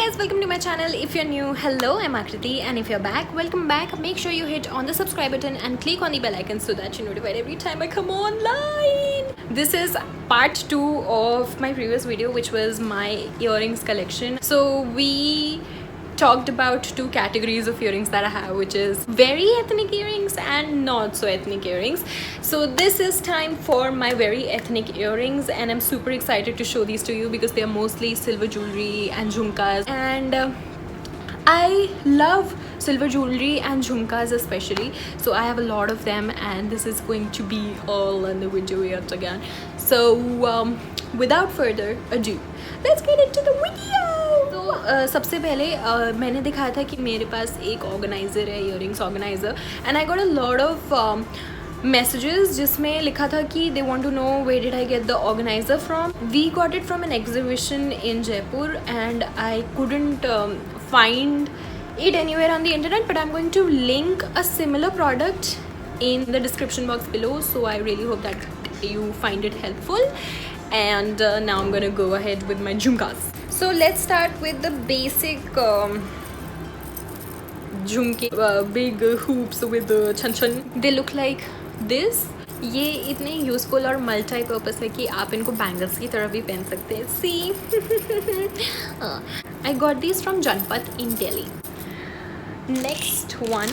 guys, welcome to my channel. If you're new, hello, I'm Akriti, and if you're back, welcome back. Make sure you hit on the subscribe button and click on the bell icon so that you're notified every time I come online. This is part 2 of my previous video, which was my earrings collection. So we talked about two categories of earrings that I have, which is very ethnic earrings and not so ethnic earrings. So this is time for my very ethnic earrings, and I'm super excited to show these to you because they are mostly silver jewelry and jhumkas, and I love silver jewelry and jhumkas especially, so I have a lot of them, and this is going to be all in the video yet again. So without further ado, let's get into the video. तो सबसे पहले मैंने दिखाया था कि मेरे पास एक organiser है, earrings organiser, and I got a lot of messages जिसमें लिखा था कि they want to know where did I get the organizer from. We got it from an exhibition in Jaipur and I couldn't find it anywhere on the internet, but I'm going to link a similar product in the description box below, so I really hope that you find it helpful. And now I'm gonna go ahead with my jhumkas. So let's start with the basic jhumke, big hoops with chan chan. They look like this. ये इतने useful और multi purpose है कि आप इनको bangles की तरह भी पहन सकते हैं. See I got this from Janpath in Delhi. Next one,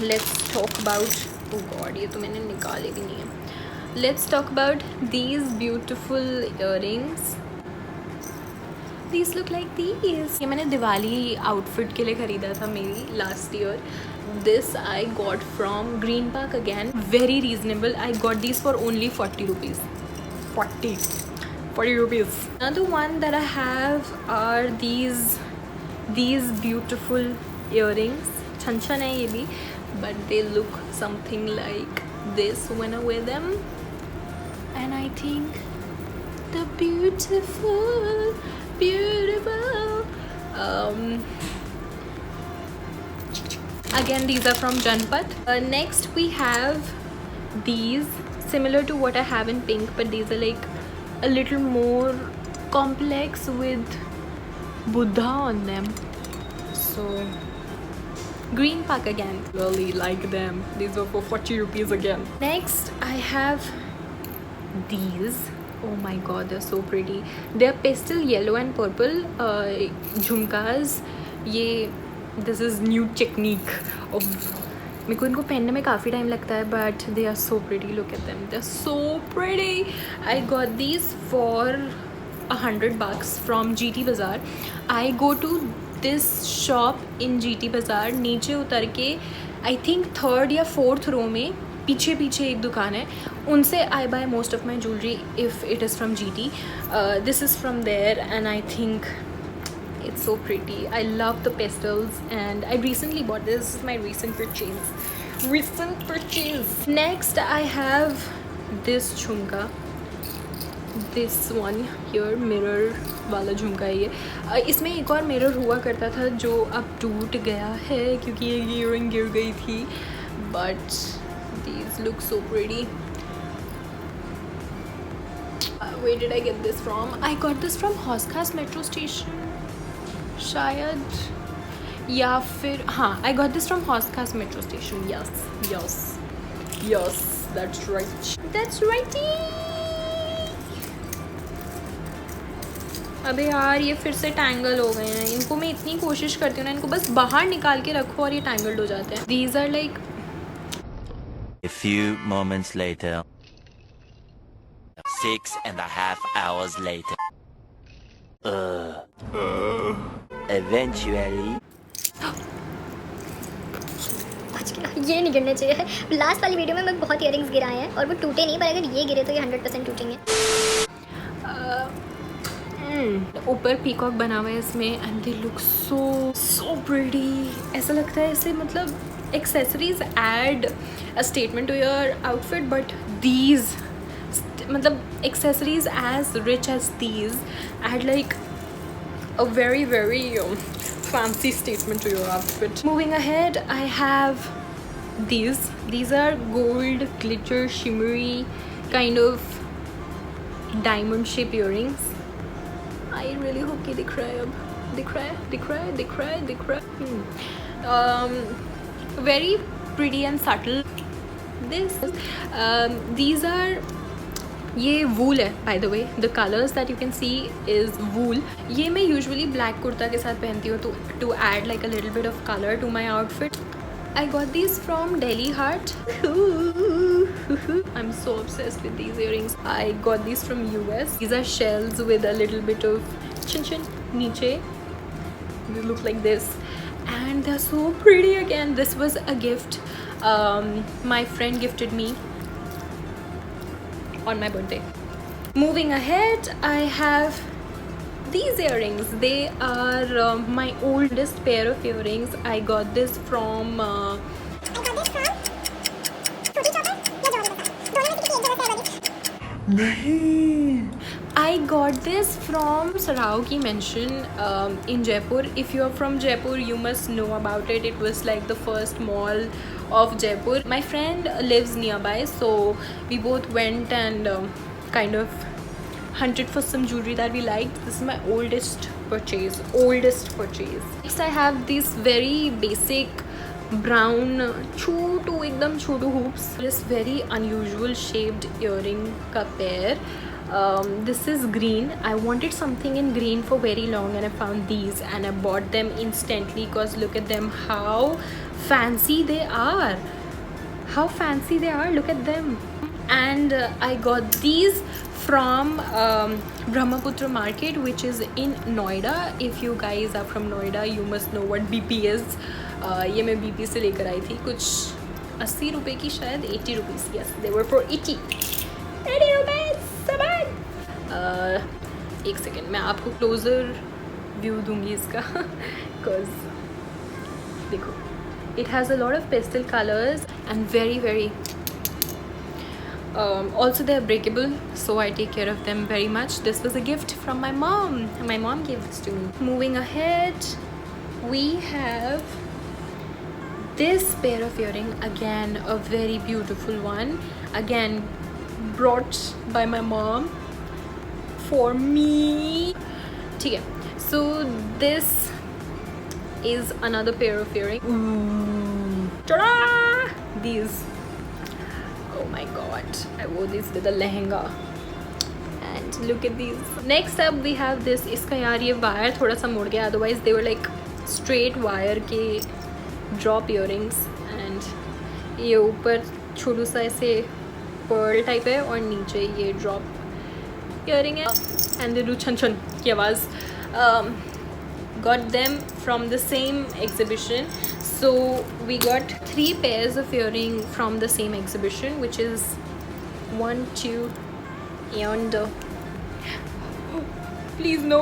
let's talk about, oh god ये तो मैंने निकाले भी नहीं है. Let's talk about these beautiful earrings. These look like these. ये मैंने दिवाली आउटफिट के लिए ख़रीदा था मेरी last year. This I got from Green Park again. Very reasonable. I got these for only 40 rupees. 40 rupees. Another one that I have are these beautiful earrings. Chan chan है ये भी, but they look something like this when I wear them. And I think the beautiful. Again, these are from Janpath. Next we have these, similar to what I have in pink, but these are like a little more complex with Buddha on them. So Green Park again, really like them. These were for 40 rupees again. Next I have these. Oh my god, they're so pretty. They're pastel yellow and purple jhumkas. ये this is new technique of, मेरे को इनको पहनने में काफ़ी time लगता है, but they are so pretty. Look at them, they're so pretty. I got these for 100 bucks from GT Bazaar. I go to this shop in GT Bazaar. नीचे उतर के I think 3rd या 4th row में पीछे पीछे एक दुकान है, उनसे I buy most of my jewellery if it is from GT. This is from there and I think it's so pretty. I love the pastels and I recently bought this. This is my recent purchase. Next I have this jhumka. This one here, mirror वाला झुमका है ये. इसमें एक और mirror हुआ करता था जो अब टूट गया है क्योंकि ये इयररिंग गिर गई थी, but these look so pretty. Where did I get this from? I got this from Hoskas metro station शायद, या फिर हाँ, I got this from Hoskas metro station. Yes, that's right. अबे यार ये फिर से टैंगल हो गए हैं. इनको मैं इतनी कोशिश करती हूँ ना, इनको बस बाहर निकाल के रखो और ये टैंगल्ड हो जाते हैं. These are like, a few moments later, 6.5 hours later. Eventually. ये नहीं गिरने चाहिए. लास्ट वाली वीडियो में मैं बहुत इयररिंग्स गिराए हैं और वो टूटे नहीं, पर अगर ये गिरे तो ये 100% टूटेंगे. ऊपर पीकॉक बना हुआ है इसमें, and they look so pretty. ऐसा लगता है ऐसे, मतलब accessories add a statement to your outfit, but these, मतलब accessories as rich as these add like a very fancy statement to your outfit. Moving ahead, I have these are gold glitter shimmery kind of diamond shape earrings. I really hope कि दिख रहा है अब. दिख रहा है. Very pretty and subtle. These are, ये wool है by the way. The colours that you can see is wool. ये मैं यूजुअली ब्लैक कुर्ता के साथ पहनती हूँ to add like a little bit of colour to my outfit. I got these from Delhi Heart. I'm so obsessed with these earrings. I got these from US. These are shells with a little bit of chin niche. They look like this and they're so pretty. Again, this was a gift my friend gifted me on my birthday. Moving ahead, I have these earrings. They are my oldest pair of earrings. I got this from I got this from Sarao Ki Mansion in Jaipur. If you are from Jaipur, you must know about it. It was like the first mall of Jaipur. My friend lives nearby, so we both went and kind of hunted for some jewelry that we liked. This is my oldest purchase. Next I have these very basic brown छोटू एकदम छोटू hoops. This very unusual shaped earring का pair. This is green. I wanted something in green for very long and I found these and I bought them instantly because look at them, how fancy they are. Look at them. And I got these from Brahmaputra Market, which is in Noida. If you guys are from Noida, you must know what BP is. ये मैं BP से लेकर आई थी कुछ 80 रुपए की, शायद 80 rupees. Yes, they were for 80 rupees. एक सेकेंड, मैं आपको क्लोजर व्यू दूंगी इसका बिकॉज देखो, it has a lot of pastel colors and very also they are breakable, so I take care of them very much. This was a gift from my mom. My mom gave this to me. Moving ahead, we have this pair of earring. Again, a very beautiful one. Again, brought by my mom for me. Okay, so this is another pair of earring. Ta-da! These, oh my god, I wore this with a lehenga and look at these. Next up we have this. इसका यार ये wire थोड़ा सा मुड़ गया, otherwise they were like straight wire के drop earrings and ये ऊपर छोटू सा ऐसे pearl type है और नीचे ये drop earring है and they do छन छन की आवाज़. Got them from the same exhibition. So we got 3 pairs of earring from the same exhibition, which is 1, 2 and please no.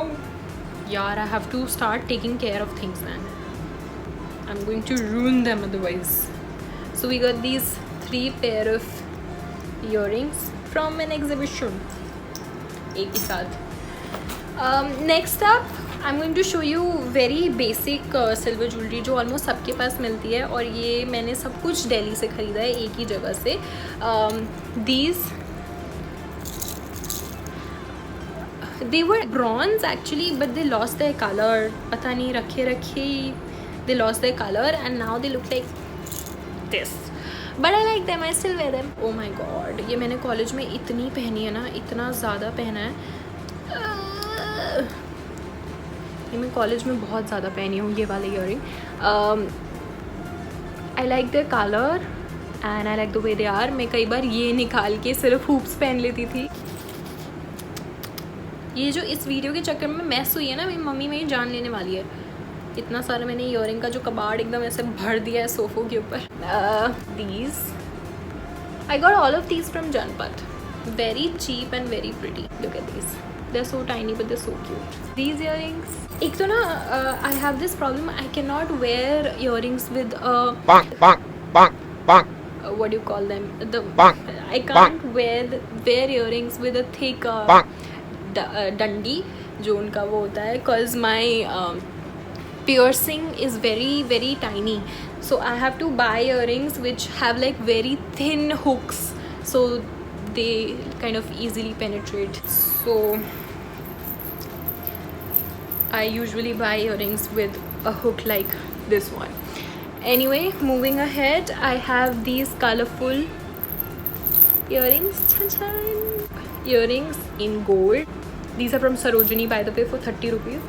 Yeah, I have to start taking care of things, man. I'm going to ruin them otherwise. So we got these 3 pair of earrings from an exhibition. एक ही साथ. Next up, I'm going to show you very basic silver jewelry जो almost सबके पास मिलती है और ये मैंने सब कुछ दिल्ली से ख़रीदा है एक ही जगह से. These they were bronze actually, but they lost their color. पता नहीं रखे they lost their color and now they look like this. But I like them. I still wear them. Oh my god, ये मैंने college में इतनी पहनी है ना, इतना ज़्यादा पहना है. ये मैं कॉलेज में बहुत ज़्यादा पहनी हूँ ये वाले earring. I like the colour and I like the way they are. मैं कई बार ये निकाल के सिर्फ हुप्स पहन लेती थी. ये जो इस वीडियो के चक्कर में मैस हुई है ना, मेरी मम्मी मेरी जान लेने वाली है. इतना सारा मैंने ईयरिंग का जो कबाड़ एकदम ऐसे भर दिया है सोफ़ों के ऊपर. These I got all of these from Janpath. Very cheap and very pretty. Look at these. They're so tiny but they're so cute. These earrings. एक तो ना I have this problem. I cannot wear earrings with what do you call them? I can't wear earrings with a thick dandi जो उनका वो होता है, cause my piercing is very tiny. So I have to buy earrings which have like very thin hooks. So they kind of easily penetrate. So I usually buy earrings with a hook like this one. Anyway, moving ahead, I have these colorful earrings. Earrings in gold. These are from Sarojini, by the way, for 30 rupees.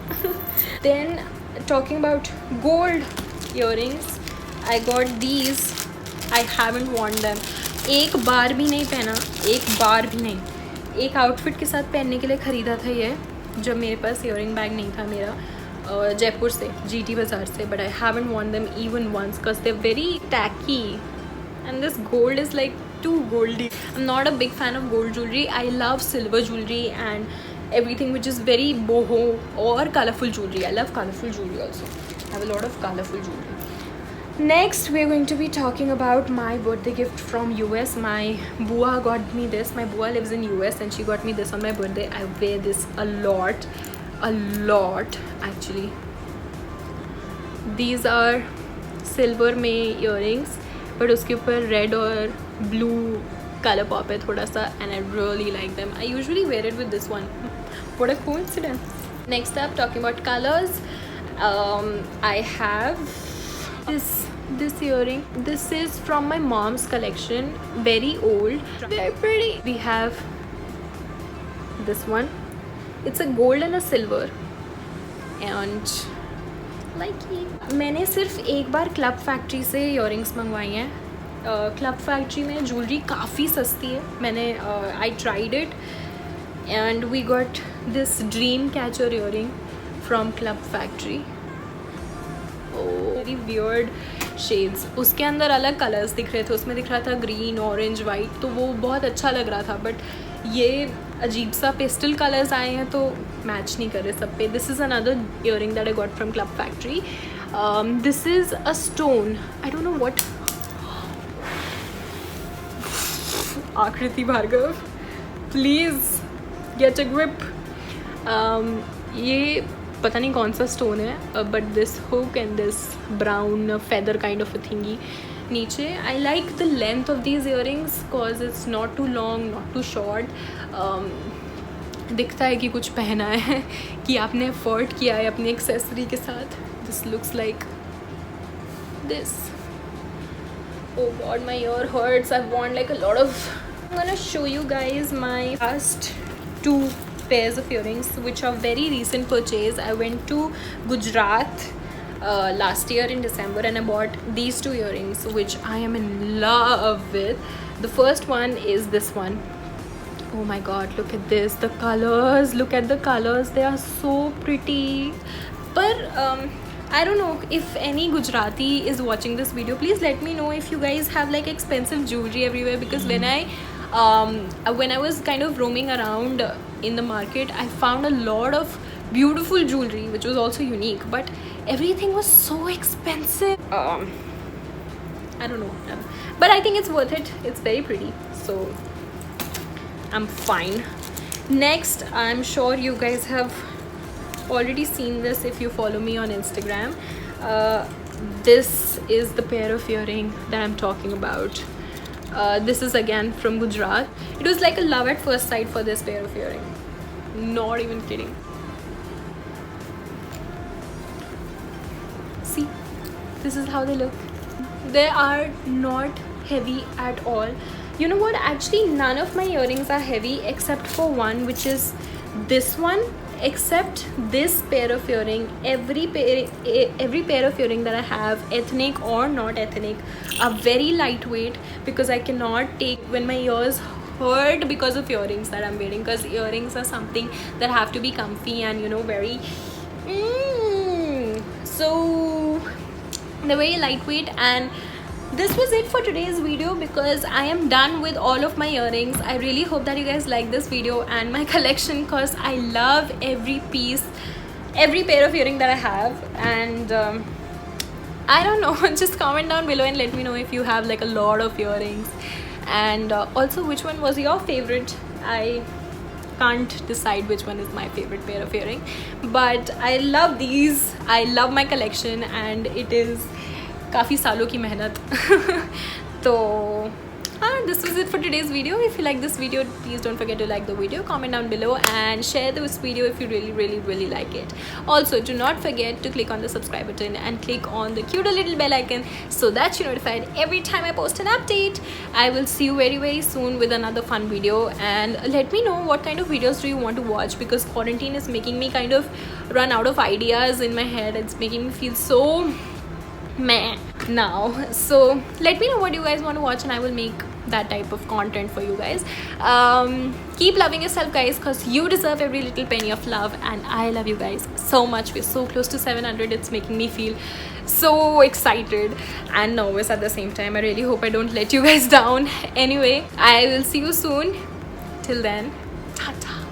Then talking about gold earrings, I got these. I haven't worn them. एक बार भी नहीं पहना, एक बार भी नहीं. एक outfit के साथ पहनने के लिए ख़रीदा था ये, जब मेरे पास इयरिंग बैग नहीं था मेरा, जयपुर से, GT बाज़ार से. But I haven't worn them even once because they are very tacky and this gold is like too goldy. I'm not a big fan of gold jewelry. I love silver jewelry and everything which is very boho or colorful jewelry. I love colorful jewelry also. I have a lot of colorful jewelry. Next, we're going to be talking about my birthday gift from US. My bua got me this. My bua lives in US and she got me this on my birthday. I wear this a lot actually. These are silver में earrings, but उसके ऊपर red और blue color pop है थोड़ा सा, and I really like them. I usually wear it with this one. What a coincidence. Next up, talking about colors, I have this earring. This is from my mom's collection, very old, very pretty. We have this one. It's a gold and a silver, and like it. मैंने सिर्फ एक बार club factory से earrings मंगवाई हैं. Club factory में jewellery काफ़ी सस्ती है. मैंने I tried it and we got this dream catcher earring from Club Factory. Very weird shades. उसके अंदर अलग कलर्स दिख रहे थे. उसमें दिख रहा था ग्रीन, ऑरेंज, वाइट, तो वो बहुत अच्छा लग रहा था. बट ये अजीब सा पेस्टल कलर्स आए हैं तो मैच नहीं कर रहे सब पे. This is another earring that I got from Club Factory. This is a stone. I don't know what. Aakriti Bhargava, please get a grip. ये पता नहीं कौन सा स्टोन है, but this hook and this brown feather kind of a thingy नीचे. I like the length of these earrings because it's not too long, not too short. दिखता है कि कुछ पहना है, कि आपने एफर्ट किया है अपनी एक्सेसरी के साथ. This looks like this. Oh god, my ear hurts. I've worn like a lot of. I'm gonna show you guys my last two pairs of earrings, which are very recent purchase. I went to Gujarat last year in December and I bought these two earrings, which I am in love with. The first one is this one. Oh my god, look at this. The colors, look at the colors. They are so pretty. But I don't know if any Gujarati is watching this video. Please let me know if you guys have like expensive jewelry everywhere, because when I was kind of roaming around in the market, I found a lot of beautiful jewelry which was also unique, but everything was so expensive. I don't know, but I think it's worth it. It's very pretty, so I'm fine. Next, I'm sure you guys have already seen this if you follow me on Instagram. This is the pair of earring that I'm talking about. This is again from Gujarat. It was like a love at first sight for this pair of earring. Not even kidding. See, this is how they look. They are not heavy at all. You know what? Actually, none of my earrings are heavy except for one, which is this one. Except this pair of earring, every pair of earring that I have, ethnic or not ethnic, are very lightweight, because I cannot take when my ears hurt because of earrings that I'm wearing, because earrings are something that have to be comfy and, you know, very so they're very lightweight. And this was it for today's video, because I am done with all of my earrings. I really hope that you guys like this video and my collection, because I love every piece, every pair of earring that I have. And I don't know, just comment down below and let me know if you have like a lot of earrings, and also which one was your favorite. I can't decide which one is my favorite pair of earring, but I love these. I love my collection and it is काफ़ी सालों की मेहनत. तो This was it for today's video. If you like this video, please don't forget to like the video, comment down below and share this video if you really like it. Also, do not forget to click on the subscribe button and click on the cute little bell icon so that you're notified every time I post an update. I will see you very soon with another fun video, and let me know what kind of videos do you want to watch, because quarantine is making me kind of run out of ideas in my head. It's making me feel so meh now. So let me know what you guys want to watch and I will make that type of content for you guys. Keep loving yourself, guys, because you deserve every little penny of love, and I love you guys so much. We're so close to 700. It's making me feel so excited and nervous at the same time. I really hope I don't let you guys down. Anyway, I will see you soon. Till then, ta-ta.